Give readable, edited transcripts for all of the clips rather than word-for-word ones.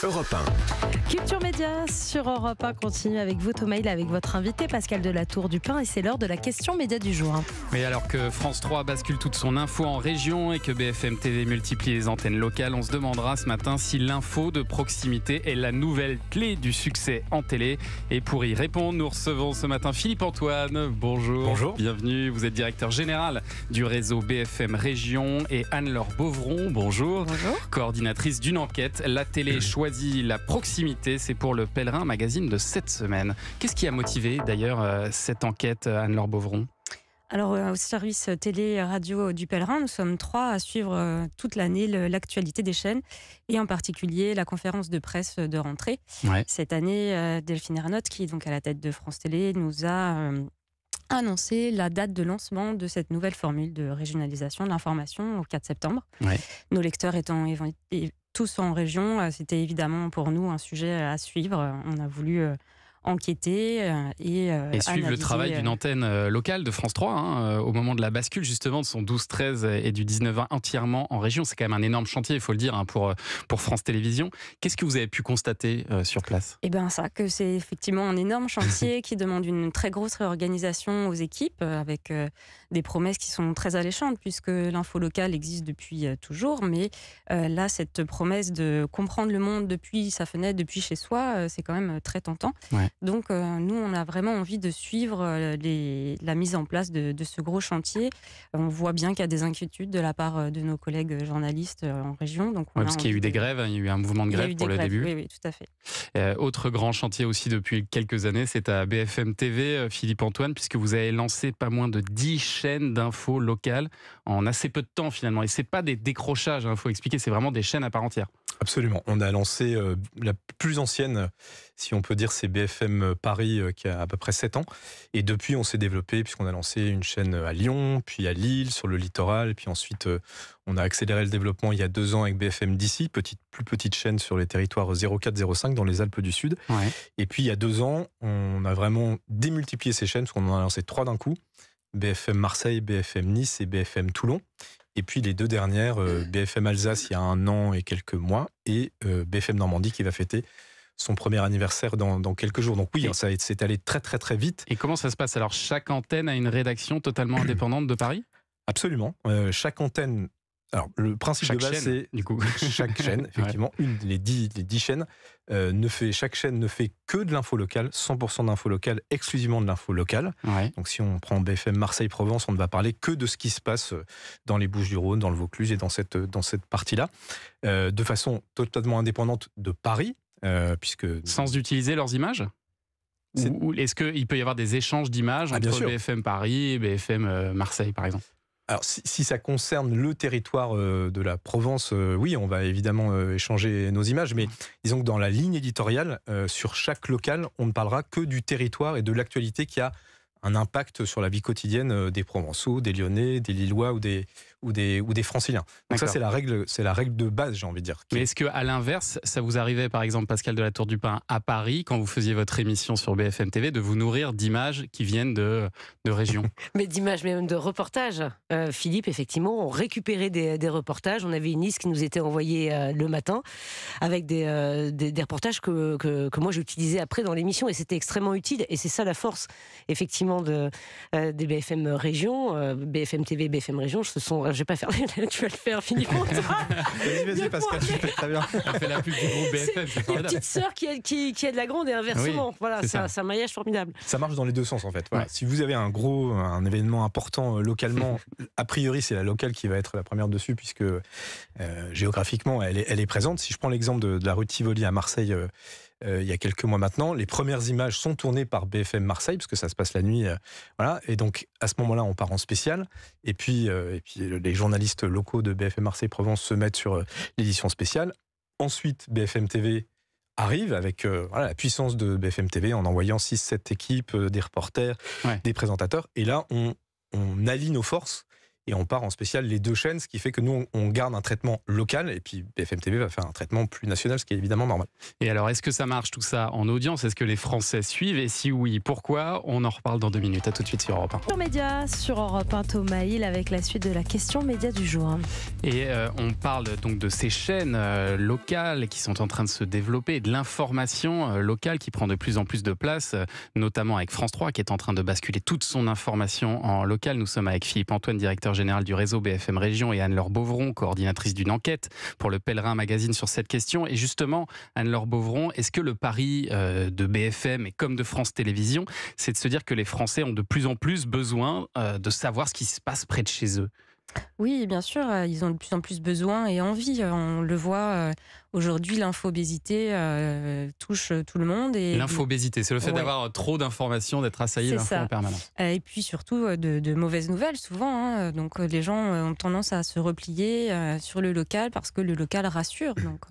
Europe 1. Culture Média sur Europe 1 continue avec vous, Thomas, avec votre invité Pascal Delatour du Pin, et c'est l'heure de la question média du jour. Mais alors que France 3 bascule toute son info en région et que BFM TV multiplie les antennes locales, on se demandera ce matin si l'info de proximité est la nouvelle clé du succès en télé. Et pour y répondre, nous recevons ce matin Philippe Antoine. Bonjour. Bonjour. Bienvenue. Vous êtes directeur général du réseau BFM Région, et Anne-Laure Beauvron. Bonjour. Bonjour. Coordinatrice d'une enquête. La télé choisit la proximité. C'est pour le Pèlerin, magazine de cette semaine. Qu'est-ce qui a motivé d'ailleurs cette enquête, Anne-Laure Beauvron ? Alors, au service télé radio du Pèlerin, nous sommes 3 à suivre toute l'année l'actualité des chaînes, et en particulier la conférence de presse de rentrée. Ouais. Cette année, Delphine Ernotte, qui est donc à la tête de France Télé, nous a annoncé la date de lancement de cette nouvelle formule de régionalisation de l'information au 4 septembre. Ouais. Nos lecteurs étant tous en région, c'était évidemment pour nous un sujet à suivre. On a voulu enquêter et suivre le travail d'une antenne locale de France 3 au moment de la bascule justement de son 12-13 et du 19-20 entièrement en région. C'est quand même un énorme chantier, il faut le dire, pour France Télévisions. Qu'est-ce que vous avez pu constater sur place ? Eh bien ça, que c'est effectivement un énorme chantier qui demande une très grosse réorganisation aux équipes, avec des promesses qui sont très alléchantes, puisque l'info locale existe depuis toujours, mais là, cette promesse de comprendre le monde depuis sa fenêtre, depuis chez soi, c'est quand même très tentant. Ouais. Donc nous, on a vraiment envie de suivre la mise en place de ce gros chantier. On voit bien qu'il y a des inquiétudes de la part de nos collègues journalistes en région. Donc parce qu'il y a eu des grèves, il y a eu un mouvement de grève pour le début. Oui, tout à fait. Autre grand chantier aussi depuis quelques années, c'est à BFM TV, Philippe Antoine, puisque vous avez lancé pas moins de 10 chaînes d'infos locales en assez peu de temps finalement. Et c'est pas des décrochages, il faut expliquer, c'est vraiment des chaînes à part entière. Absolument. On a lancé la plus ancienne, si on peut dire, c'est BFM Paris, qui a à peu près 7 ans. Et depuis, on s'est développé, puisqu'on a lancé une chaîne à Lyon, puis à Lille, sur le littoral. Puis ensuite, on a accéléré le développement il y a 2 ans avec BFM d'ici, plus petite chaîne sur les territoires 04-05 dans les Alpes du Sud. Ouais. Et puis il y a 2 ans, on a vraiment démultiplié ces chaînes, parce qu'on en a lancé 3 d'un coup. BFM Marseille, BFM Nice et BFM Toulon. Et puis les 2 dernières, BFM Alsace il y a 1 an et quelques mois, et BFM Normandie qui va fêter son premier anniversaire dans quelques jours. Donc oui, ça s'est allé très très très vite. Et comment ça se passe ? Alors chaque antenne a une rédaction totalement indépendante de Paris ? Absolument. Chaque antenne... Alors, le principe de base, c'est du coup. Chaque chaîne, effectivement, les 10 chaînes, chaque chaîne ne fait que de l'info locale, 100% d'info locale, exclusivement de l'info locale. Ouais. Donc, si on prend BFM Marseille-Provence, on ne va parler que de ce qui se passe dans les Bouches-du-Rhône, dans le Vaucluse et dans cette partie-là, de façon totalement indépendante de Paris, puisque... Sans utiliser leurs images ? Ou est-ce qu'il peut y avoir des échanges d'images entre BFM Paris et BFM Marseille, par exemple ? Alors, si ça concerne le territoire de la Provence, oui, on va évidemment échanger nos images, mais disons que dans la ligne éditoriale, sur chaque local, on ne parlera que du territoire et de l'actualité qui a un impact sur la vie quotidienne des Provençaux, des Lyonnais, des Lillois ou des Franciliens. Donc ça, c'est la règle de base, j'ai envie de dire. Mais est-ce qu'à l'inverse, ça vous arrivait, par exemple, Pascal Delatour du Pin, à Paris, quand vous faisiez votre émission sur BFM TV, de vous nourrir d'images qui viennent de régions ? Mais d'images, même de reportages. Philippe, effectivement, on récupérait des reportages. On avait une liste qui nous était envoyée le matin, avec des reportages que moi j'utilisais après dans l'émission, et c'était extrêmement utile. Et c'est ça la force, effectivement, des BFM Région, BFM TV, BFM Région. Je vais pas faire. Tu vas le faire, Philippe. Vas-y, Pascal, tu fais très bien. Elle fait la pub du groupe BFM, c'est formidable. La petite sœur qui a de la grande et inversement. Oui, voilà, c'est un maillage formidable. Ça marche dans les 2 sens, en fait. Voilà. Ouais. Si vous avez un événement important localement, a priori, c'est la locale qui va être la première dessus, puisque géographiquement, elle est présente. Si je prends l'exemple de la rue de Tivoli à Marseille, il y a quelques mois maintenant, les premières images sont tournées par BFM Marseille, parce que ça se passe la nuit, voilà. Et donc à ce moment-là, on part en spécial, et puis les journalistes locaux de BFM Marseille-Provence se mettent sur l'édition spéciale. Ensuite, BFM TV arrive avec la puissance de BFM TV en envoyant 6-7 équipes, des reporters, des présentateurs, et là on allie nos forces. et on part en spécial les 2 chaînes, ce qui fait que nous, on garde un traitement local, et puis BFM TV va faire un traitement plus national, ce qui est évidemment normal. Et alors, est-ce que ça marche tout ça en audience? Est-ce que les Français suivent? Et si oui, pourquoi? On en reparle dans 2 minutes. À tout de suite sur Europe 1. Sur Média, sur Europe 1, Thomas Hill avec la suite de la question média du jour. Et on parle donc de ces chaînes locales qui sont en train de se développer, et de l'information locale qui prend de plus en plus de place, notamment avec France 3 qui est en train de basculer toute son information en local. Nous sommes avec Philippe Antoine, directeur général du réseau BFM Région, et Anne-Laure Beauvron, coordinatrice d'une enquête pour le Pèlerin Magazine sur cette question. Et justement, Anne-Laure Beauvron, est-ce que le pari de BFM et comme de France Télévisions, c'est de se dire que les Français ont de plus en plus besoin de savoir ce qui se passe près de chez eux? Oui, bien sûr, ils ont de plus en plus besoin et envie. On le voit aujourd'hui, l'infobésité touche tout le monde. L'infobésité, c'est le fait Ouais. d'avoir trop d'informations, d'être assailli C'est d'infos ça. en permanence. Et puis surtout de mauvaises nouvelles souvent. Donc les gens ont tendance à se replier sur le local parce que le local rassure. Donc,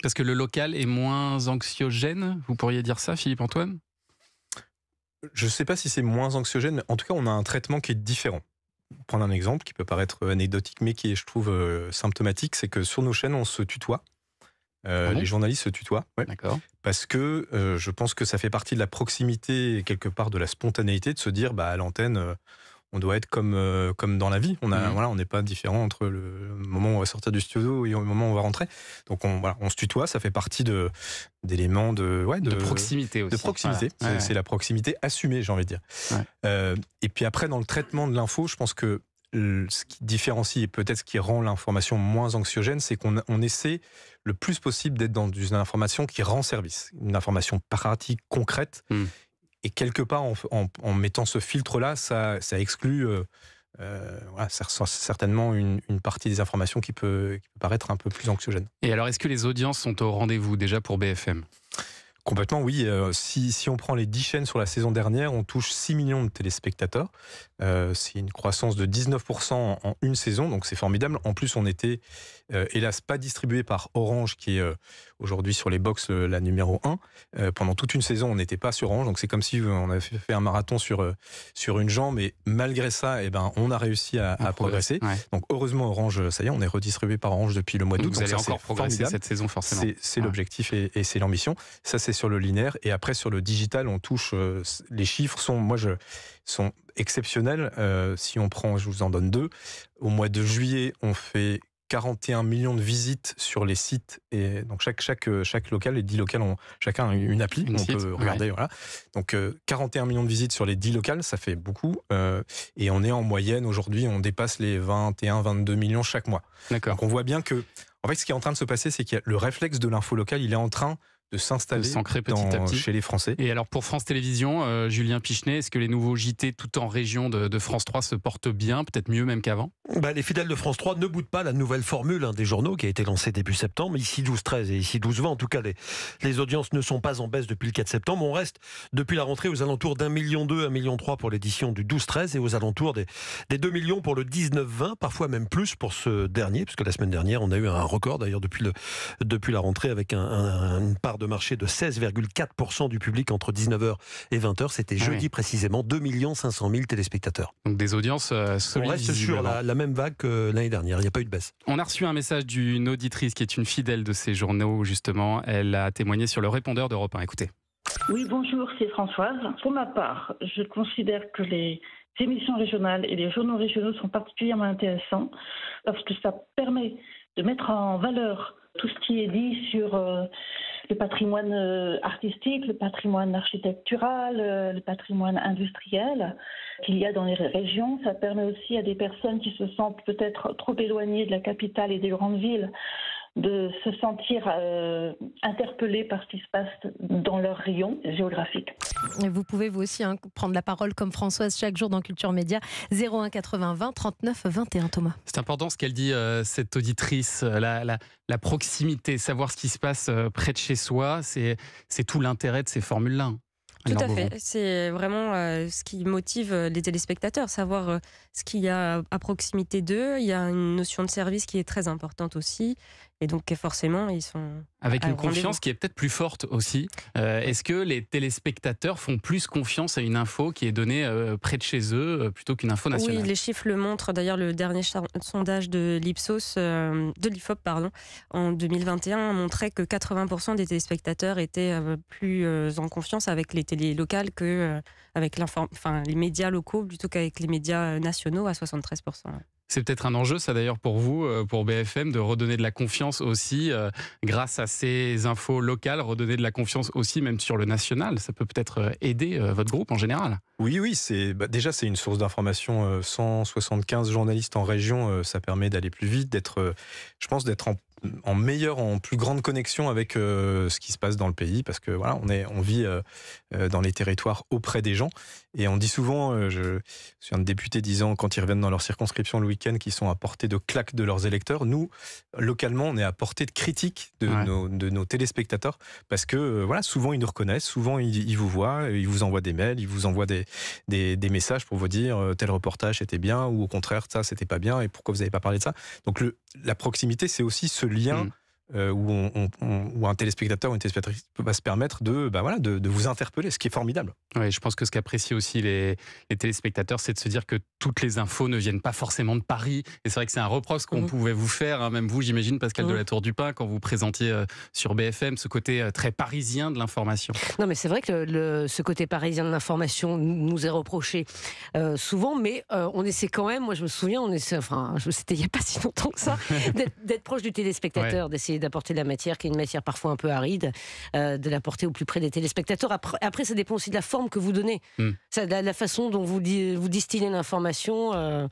Parce que le local est moins anxiogène, vous pourriez dire ça, Philippe Antoine? Je ne sais pas si c'est moins anxiogène, mais en tout cas, on a un traitement qui est différent. Prendre un exemple qui peut paraître anecdotique, mais qui est, je trouve, symptomatique, c'est que sur nos chaînes, on se tutoie. bon Les journalistes se tutoient, ouais, D'accord. parce que je pense que ça fait partie de la proximité et quelque part de la spontanéité de se dire, à l'antenne, on doit être comme dans la vie. On n'est pas différent entre le moment où on va sortir du studio et le moment où on va rentrer. Donc on se tutoie, ça fait partie d'éléments de proximité aussi. de proximité. Voilà. C'est la proximité assumée, j'ai envie de dire. Ouais. Et puis après, dans le traitement de l'info, je pense que ce qui différencie et peut-être ce qui rend l'information moins anxiogène, c'est qu'on essaie le plus possible d'être dans une information qui rend service, une information pratique, concrète. Et quelque part, en mettant ce filtre-là, ça exclut certainement une partie des informations qui peut paraître un peu plus anxiogène. Et alors, est-ce que les audiences sont au rendez-vous déjà pour BFM? Complètement, oui. Si on prend les 10 chaînes sur la saison dernière, on touche 6 millions de téléspectateurs. C'est une croissance de 19% en une saison, donc c'est formidable. En plus, on était, hélas, pas distribué par Orange, qui est aujourd'hui sur les box la numéro 1. Pendant toute une saison, on n'était pas sur Orange, donc c'est comme si on avait fait un marathon sur une jambe, et malgré ça, on a réussi à progresser. Ouais. Donc heureusement, Orange, ça y est, on est redistribué par Orange depuis le mois d'août. Vous allez ça, encore c'est progresser formidable. cette saison, forcément. C'est l'objectif et c'est l'ambition. Ça, c'est sur le linéaire. Et après, sur le digital, on touche. Les chiffres sont exceptionnels. Si on prend, je vous en donne 2. Au mois de juillet, on fait 41 millions de visites sur les sites. Et donc, chaque local, les 10 locales ont chacun une appli. On peut regarder. Ouais. Voilà. Donc, 41 millions de visites sur les 10 locales, ça fait beaucoup. Et on est en moyenne, aujourd'hui, on dépasse les 21-22 millions chaque mois. D'accord. Donc, on voit bien que, en fait, ce qui est en train de se passer, c'est que le réflexe de l'info locale, il est en train de s'installer s'ancrer petit à petit chez les Français. Et alors pour France Télévisions, Julien Pichenet, est-ce que les nouveaux JT tout en région de France 3 se portent bien, peut-être mieux même qu'avant? Les fidèles de France 3 ne boutent pas la nouvelle formule des journaux qui a été lancée début septembre, ici 12-13 et ici 12-20. En tout cas, les audiences ne sont pas en baisse depuis le 4 septembre. On reste depuis la rentrée aux alentours d'1,2 million, 1,3 million pour l'édition du 12-13 et aux alentours des 2 millions pour le 19-20, parfois même plus pour ce dernier, puisque la semaine dernière, on a eu un record d'ailleurs depuis la rentrée avec une part de marché de 16,4% du public entre 19h et 20h. C'était jeudi précisément, 2 500 000 téléspectateurs. Donc des audiences solides. On reste sur la même vague que l'année dernière, il n'y a pas eu de baisse. On a reçu un message d'une auditrice qui est une fidèle de ces journaux, justement. Elle a témoigné sur le répondeur d'Europe 1. Écoutez. Oui, bonjour, c'est Françoise. Pour ma part, je considère que les émissions régionales et les journaux régionaux sont particulièrement intéressants parce que ça permet de mettre en valeur tout ce qui est dit sur le patrimoine artistique, le patrimoine architectural, le patrimoine industriel qu'il y a dans les régions. Ça permet aussi à des personnes qui se sentent peut-être trop éloignées de la capitale et des grandes villes de se sentir interpellés par ce qui se passe dans leur rayon géographique. Et vous pouvez vous aussi prendre la parole comme Françoise chaque jour dans Culture Média, 01 80 20 39 21, Thomas. C'est important ce qu'elle dit, cette auditrice, la proximité, savoir ce qui se passe près de chez soi, c'est tout l'intérêt de ces formules-là. Tout à fait. C'est vraiment ce qui motive les téléspectateurs, savoir ce qu'il y a à proximité d'eux. Il y a une notion de service qui est très importante aussi. Et donc forcément, ils sont... Avec une rendez-vous. confiance qui est peut-être plus forte aussi. Est-ce que les téléspectateurs font plus confiance à une info qui est donnée près de chez eux plutôt qu'une info nationale? Oui, les chiffres le montrent. D'ailleurs, le dernier sondage de l'IFOP, en 2021, montrait que 80% des téléspectateurs étaient plus en confiance avec les télés locales que avec les médias locaux plutôt qu'avec les médias nationaux à 73%. C'est peut-être un enjeu, ça d'ailleurs, pour vous, pour BFM, de redonner de la confiance aussi, grâce à ces infos locales, redonner de la confiance aussi, même sur le national. Ça peut peut-être aider votre groupe en général. Oui, déjà c'est une source d'information. 175 journalistes en région, ça permet d'aller plus vite, d'être en plus grande connexion avec ce qui se passe dans le pays, parce que voilà, on vit dans les territoires auprès des gens, et on dit souvent, je suis un député disant quand ils reviennent dans leur circonscription le week-end qu'ils sont à portée de claques de leurs électeurs. Nous, localement, on est à portée de critiques de nos téléspectateurs, parce que voilà, souvent ils nous reconnaissent, souvent ils vous voient, ils vous envoient des mails, ils vous envoient des messages pour vous dire tel reportage était bien, ou au contraire ça c'était pas bien, et pourquoi vous n'avez pas parlé de ça. Donc la proximité, c'est aussi ce lien où un téléspectateur ou une téléspectatrice va se permettre de vous interpeller, ce qui est formidable. Oui, je pense que ce qu'apprécient aussi les téléspectateurs, c'est de se dire que toutes les infos ne viennent pas forcément de Paris. Et c'est vrai que c'est un reproche qu'on pouvait vous faire, hein, même vous, j'imagine, Pascal de la Tour du Pin, quand vous présentiez sur BFM ce côté très parisien de l'information. Non, mais c'est vrai que ce côté parisien de l'information nous est reproché souvent, mais on essaie quand même, moi je me souviens, c'était il n'y a pas si longtemps que ça, d'être proche du téléspectateur, d'essayer d'apporter de la matière, qui est une matière parfois un peu aride, de la porter au plus près des téléspectateurs. Après ça dépend aussi de la forme que vous donnez. La façon dont vous distillez l'information,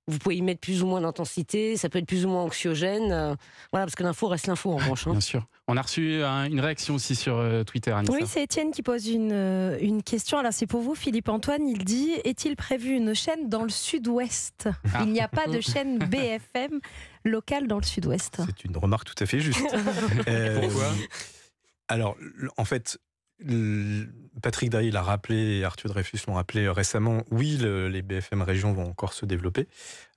vous pouvez y mettre plus ou moins d'intensité, ça peut être plus ou moins anxiogène. Voilà, parce que l'info reste l'info en revanche. Bien sûr. On a reçu une réaction aussi sur Twitter, Anissa. Oui, c'est Étienne qui pose une question. Alors c'est pour vous, Philippe-Antoine. Il dit, est-il prévu une chaîne dans le sud-ouest? Il n'y a pas de chaîne BFM locale dans le sud-ouest. C'est une remarque tout à fait juste. Pourquoi? Alors, en fait, Patrick Drahi l'a rappelé et Arthur Dreyfus l'ont rappelé récemment. Oui, les BFM régions vont encore se développer.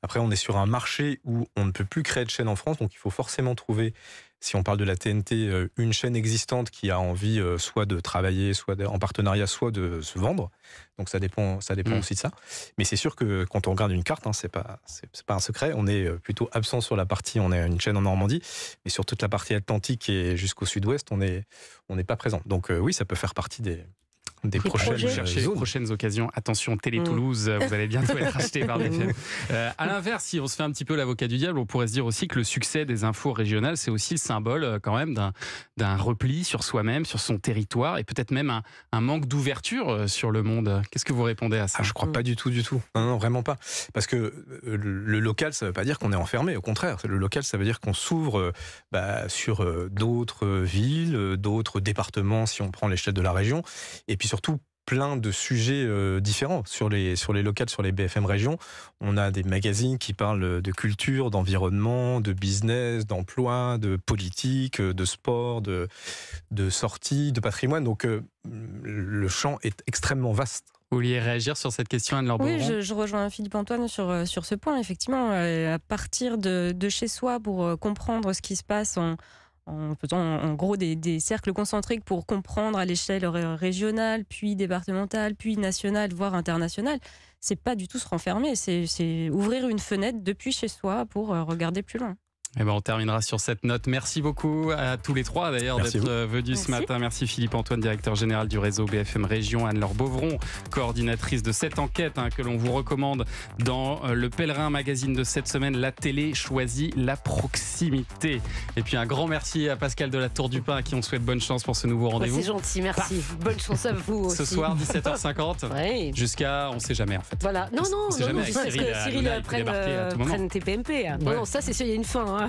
Après, on est sur un marché où on ne peut plus créer de chaîne en France, donc il faut forcément trouver, si on parle de la TNT, une chaîne existante qui a envie soit de travailler, soit en partenariat, soit de se vendre. Donc ça dépend aussi de ça. Mais c'est sûr que quand on regarde une carte, c'est pas un secret, on est plutôt absent sur la partie, on a une chaîne en Normandie, mais sur toute la partie atlantique et jusqu'au sud-ouest, on n'est pas présent. Donc oui, ça peut faire partie des prochaines occasions. Attention, Télé Toulouse, vous allez bientôt être racheté par BFM. À l'inverse, si on se fait un petit peu l'avocat du diable, on pourrait se dire aussi que le succès des infos régionales, c'est aussi le symbole quand même d'un repli sur soi-même, sur son territoire, et peut-être même un manque d'ouverture sur le monde. Qu'est-ce que vous répondez à ça? Je crois pas du tout. Non, vraiment pas. Parce que le local, ça veut pas dire qu'on est enfermé. Au contraire, le local, ça veut dire qu'on s'ouvre sur d'autres villes, d'autres départements, si on prend l'échelle de la région. Et puis surtout, plein de sujets différents sur les locales, sur les BFM régions. On a des magazines qui parlent de culture, d'environnement, de business, d'emploi, de politique, de sport, de sortie, de patrimoine. Donc le champ est extrêmement vaste. Vous vouliez réagir sur cette question, Anne-Laure Beaugrand? Oui, je rejoins Philippe-Antoine sur ce point. Effectivement, à partir de chez soi pour comprendre ce qui se passe en faisant en gros des cercles concentriques pour comprendre à l'échelle régionale, puis départementale, puis nationale, voire internationale, c'est pas du tout se renfermer, c'est ouvrir une fenêtre depuis chez soi pour regarder plus loin. Eh ben, on terminera sur cette note. Merci beaucoup à tous les trois d'ailleurs d'être venus ce matin. Merci Philippe-Antoine, directeur général du réseau BFM Région, Anne-Laure Beaugrand, coordinatrice de cette enquête que l'on vous recommande dans le Pèlerin magazine de cette semaine. La télé choisit la proximité. Et puis un grand merci à Pascal de la Tour du Pin à qui on souhaite bonne chance pour ce nouveau rendez-vous. C'est gentil, merci. Bonne chance à vous aussi. Ce soir 17h50 jusqu'à on sait jamais en fait. Voilà. Non, Cyril prenne TPMP. Non, ça c'est sûr, il y a une fin.